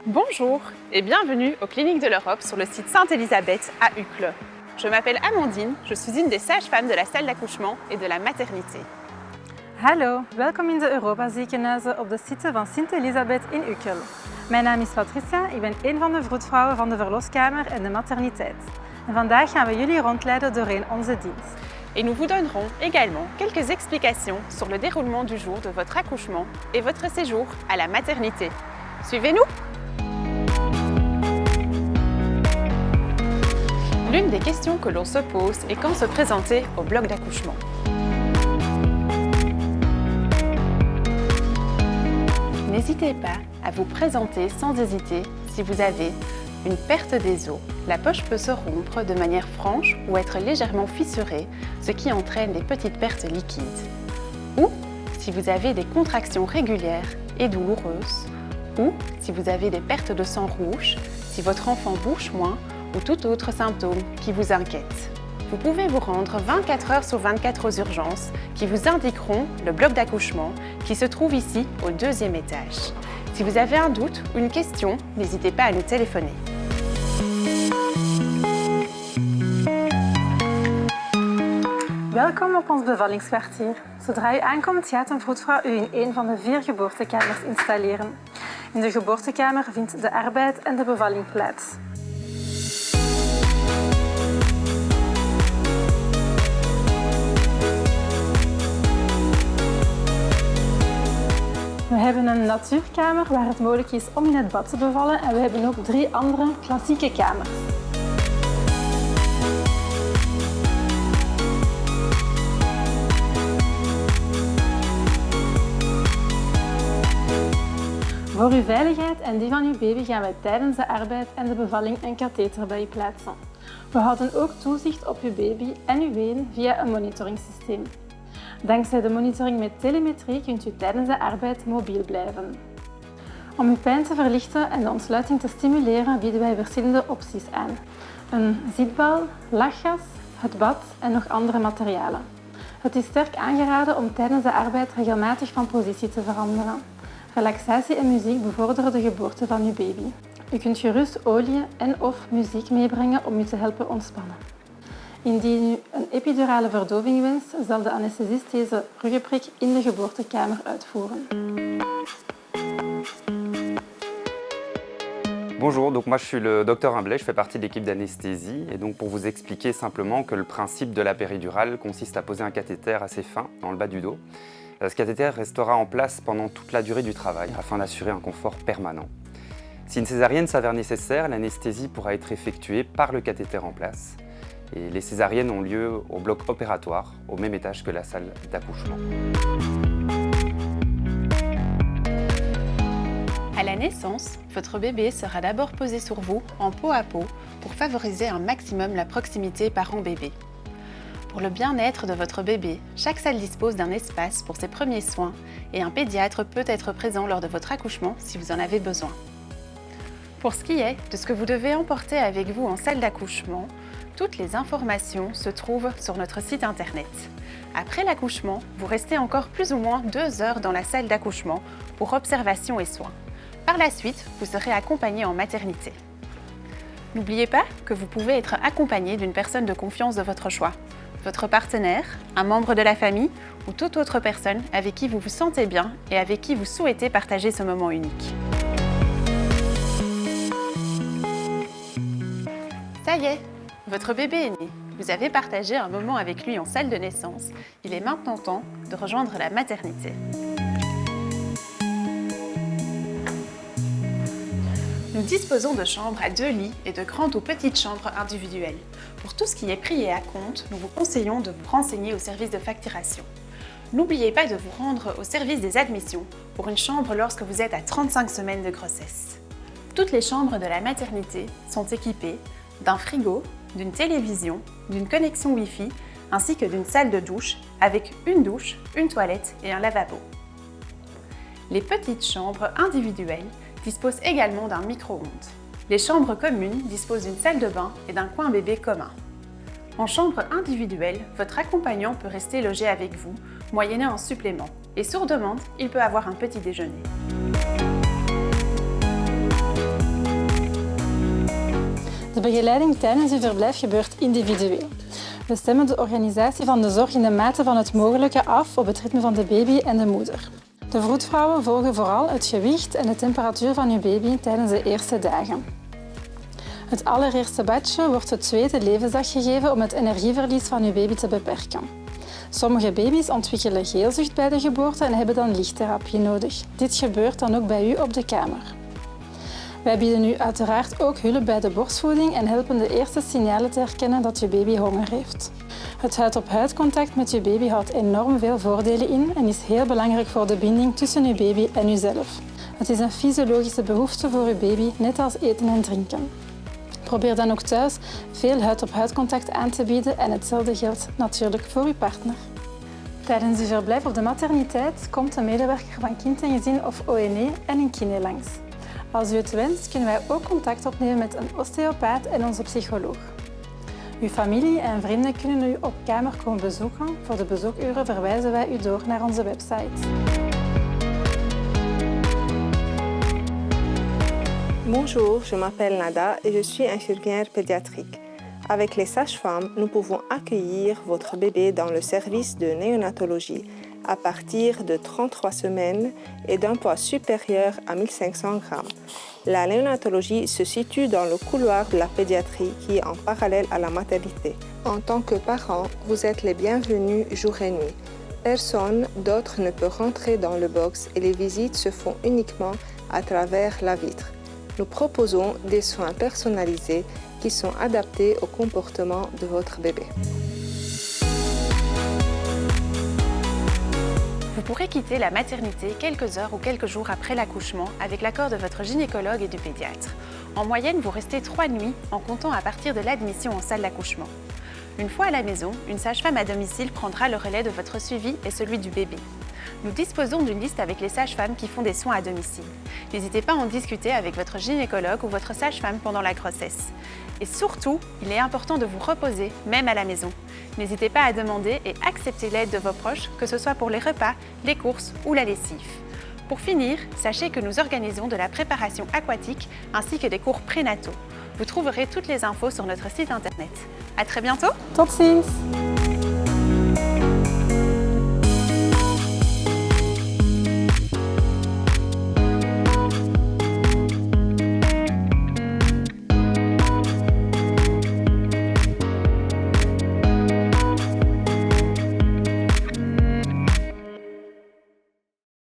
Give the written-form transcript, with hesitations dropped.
Bonjour et bienvenue aux Cliniques de l'Europe sur le site Sainte-Élisabeth à Uccle. Je m'appelle Amandine, je suis une des sages-femmes de la salle d'accouchement et de la maternité. Hallo, welkom in de Europa ziekenhuizen op de site van Sint-Elisabeth in Uccle. Mijn naam is Patricia, ik ben een van de vroedvrouwen van de verloskamer en de materniteit. En vandaag gaan we jullie rondleiden doorheen onze dienst. Et nous vous donnerons également quelques explications sur le déroulement du jour de votre accouchement et votre séjour à la maternité. Suivez-nous! L'une des questions que l'on se pose est quand se présenter au bloc d'accouchement. N'hésitez pas à vous présenter sans hésiter si vous avez une perte des os. La poche peut se rompre de manière franche ou être légèrement fissurée, ce qui entraîne des petites pertes liquides. Ou si vous avez des contractions régulières et douloureuses. Ou si vous avez des pertes de sang rouge, si votre enfant bouge moins ou tout autre symptôme qui vous inquiète. Vous pouvez vous rendre 24 heures sur 24 aux urgences qui vous indiqueront le bloc d'accouchement qui se trouve ici au 2e étage. Si vous avez un doute ou une question, n'hésitez pas à nous téléphoner. Welkom op ons bevallingskwartier. Zodra u aankomt, gaat een vroedvrouw u in een van de 4 geboortekamers installeren. In de geboortekamer vindt de arbeid en de bevalling plaats. We hebben een natuurkamer waar het mogelijk is om in het bad te bevallen en we hebben ook 3 andere klassieke kamers. Voor uw veiligheid en die van uw baby gaan wij tijdens de arbeid en de bevalling een katheter bij u plaatsen. We houden ook toezicht op uw baby en uw ween via een monitoringssysteem. Dankzij de monitoring met telemetrie kunt u tijdens de arbeid mobiel blijven. Om uw pijn te verlichten en de ontsluiting te stimuleren bieden wij verschillende opties aan. Een zitbal, lachgas, het bad en nog andere materialen. Het is sterk aangeraden om tijdens de arbeid regelmatig van positie te veranderen. Relaxatie en muziek bevorderen de geboorte van uw baby. U kunt gerust olie en/of muziek meebrengen om u te helpen ontspannen. Indien u een epidurale verdoving wenst, zal de anesthesist deze ruggenprik in de geboortekamer uitvoeren. Bonjour, donc moi je suis le docteur Humblet, je fais partie de l'équipe d'anesthésie et donc pour vous expliquer simplement que le principe de la péridurale consiste à poser un cathéter assez fin dans le bas du dos. Ce cathéter restera en place pendant toute la durée du travail afin d'assurer un confort permanent. Si une césarienne s'avère nécessaire, l'anesthésie pourra être effectuée par le cathéter en place. Et les césariennes ont lieu au bloc opératoire, au même étage que la salle d'accouchement. À la naissance, votre bébé sera d'abord posé sur vous en peau à peau pour favoriser un maximum la proximité parent-bébé. Pour le bien-être de votre bébé, chaque salle dispose d'un espace pour ses premiers soins et un pédiatre peut être présent lors de votre accouchement si vous en avez besoin. Pour ce qui est de ce que vous devez emporter avec vous en salle d'accouchement, toutes les informations se trouvent sur notre site internet. Après l'accouchement, vous restez encore plus ou moins 2 heures dans la salle d'accouchement pour observation et soins. Par la suite, vous serez accompagné en maternité. N'oubliez pas que vous pouvez être accompagné d'une personne de confiance de votre choix. Votre partenaire, un membre de la famille ou toute autre personne avec qui vous vous sentez bien et avec qui vous souhaitez partager ce moment unique. Ça y est, votre bébé est né. Vous avez partagé un moment avec lui en salle de naissance. Il est maintenant temps de rejoindre la maternité. Nous disposons de chambres à 2 lits et de grandes ou petites chambres individuelles. Pour tout ce qui est prix et à compte, nous vous conseillons de vous renseigner au service de facturation. N'oubliez pas de vous rendre au service des admissions pour une chambre lorsque vous êtes à 35 semaines de grossesse. Toutes les chambres de la maternité sont équipées d'un frigo, d'une télévision, d'une connexion Wi-Fi ainsi que d'une salle de douche avec une douche, une toilette et un lavabo. Les petites chambres individuelles disposent également d'un micro-ondes. Les chambres communes disposent d'une salle de bain et d'un coin bébé commun. En chambre individuelle, votre accompagnant peut rester logé avec vous, moyennant un supplément. Et sur demande, il peut avoir un petit déjeuner. De begeleiding tijdens uw verblijf gebeurt individueel. We stemmen de organisatie van de zorg in de mate van het mogelijke af op het ritme van de baby en de moeder. De vroedvrouwen volgen vooral het gewicht en de temperatuur van uw baby tijdens de eerste dagen. Het allereerste badje wordt de tweede levensdag gegeven om het energieverlies van uw baby te beperken. Sommige baby's ontwikkelen geelzucht bij de geboorte en hebben dan lichttherapie nodig. Dit gebeurt dan ook bij u op de kamer. Wij bieden u uiteraard ook hulp bij de borstvoeding en helpen de eerste signalen te herkennen dat je baby honger heeft. Het huid-op-huid contact met je baby houdt enorm veel voordelen in en is heel belangrijk voor de binding tussen uw baby en uzelf. Het is een fysiologische behoefte voor uw baby, net als eten en drinken. Probeer dan ook thuis veel huid-op-huid contact aan te bieden en hetzelfde geldt natuurlijk voor uw partner. Tijdens uw verblijf op de materniteit komt een medewerker van Kind en Gezin of ONE en een kine langs. Als u het wenst, kunnen wij ook contact opnemen met een osteopaat en onze psycholoog. Uw familie en vrienden kunnen u op kamer komen bezoeken. Voor de bezoekuren verwijzen wij u door naar onze website. Bonjour, je m'appelle Nada et je suis infirmière pédiatrique. Avec les sages-femmes, nous pouvons accueillir votre bébé dans le service de néonatologie à partir de 33 semaines et d'un poids supérieur à 1500 grammes. La néonatologie se situe dans le couloir de la pédiatrie qui est en parallèle à la maternité. En tant que parents, vous êtes les bienvenus jour et nuit. Personne d'autre ne peut rentrer dans le box et les visites se font uniquement à travers la vitre. Nous proposons des soins personnalisés qui sont adaptés au comportement de votre bébé. Vous pourrez quitter la maternité quelques heures ou quelques jours après l'accouchement avec l'accord de votre gynécologue et du pédiatre. En moyenne, vous restez 3 nuits en comptant à partir de l'admission en salle d'accouchement. Une fois à la maison, une sage-femme à domicile prendra le relais de votre suivi et celui du bébé. Nous disposons d'une liste avec les sages-femmes qui font des soins à domicile. N'hésitez pas à en discuter avec votre gynécologue ou votre sage-femme pendant la grossesse. Et surtout, il est important de vous reposer, même à la maison. N'hésitez pas à demander et accepter l'aide de vos proches, que ce soit pour les repas, les courses ou la lessive. Pour finir, sachez que nous organisons de la préparation aquatique ainsi que des cours prénataux. Vous trouverez toutes les infos sur notre site internet. À très bientôt! Tot ziens!